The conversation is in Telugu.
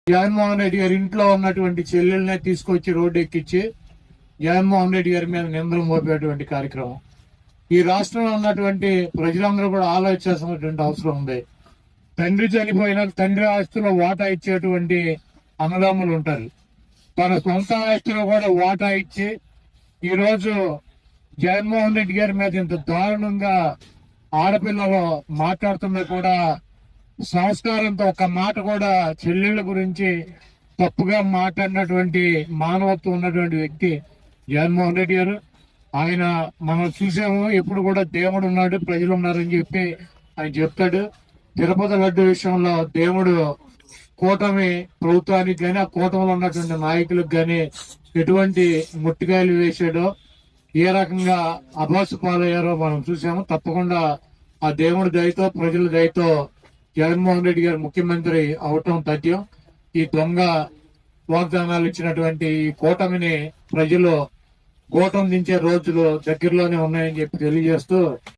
జగన్మోహన్ రెడ్డి గారి ఇంట్లో ఉన్నటువంటి చెల్లెల్ని తీసుకొచ్చి రోడ్డు ఎక్కించి జగన్మోహన్ రెడ్డి గారి మీద నిందలు మోపేటువంటి కార్యక్రమం ఈ రాష్ట్రంలో ఉన్నటువంటి ప్రజలందరూ కూడా ఆలోచించాల్సినటువంటి అవసరం ఉంది. తండ్రి చనిపోయిన తండ్రి ఆస్తిలో వాటా ఇచ్చేటువంటి అన్నదమ్ములు ఉంటారు. తన సొంత ఆస్తిలో కూడా వాటా ఇచ్చి ఈరోజు జగన్మోహన్ రెడ్డి గారి మీద ఇంత దారుణంగా ఆడపిల్లలు మాట్లాడుతున్నా కూడా సంస్కారంతో ఒక మాట కూడా చెల్లెళ్ళ గురించి తప్పుగా మాట్లాడినటువంటి మానవత్వం ఉన్నటువంటి వ్యక్తి జగన్మోహన్ రెడ్డి గారు. ఆయన మనం చూసాము, ఎప్పుడు కూడా దేవుడు ఉన్నాడు, ప్రజలు ఉన్నారని చెప్పి ఆయన చెప్తాడు. తిరుపతి లడ్డు విషయంలో దేవుడు కూటమి ప్రభుత్వానికి కానీ ఆ కూటమిలో ఉన్నటువంటి నాయకులకు కానీ ఎటువంటి ముట్టికాయలు వేసాడో, ఏ రకంగా అభాసు పాలయ్యారో మనం చూసాము. తప్పకుండా ఆ దేవుడి దయతో ప్రజల దయతో జగన్మోహన్ రెడ్డి గారు ముఖ్యమంత్రి అవటం తథ్యం. ఈ దొంగ వాగ్దానాలు ఇచ్చినటువంటి ఈ కూటమిని ప్రజలు గోటం దించే రోజులు దగ్గరలోనే ఉన్నాయని చెప్పి తెలియజేస్తూ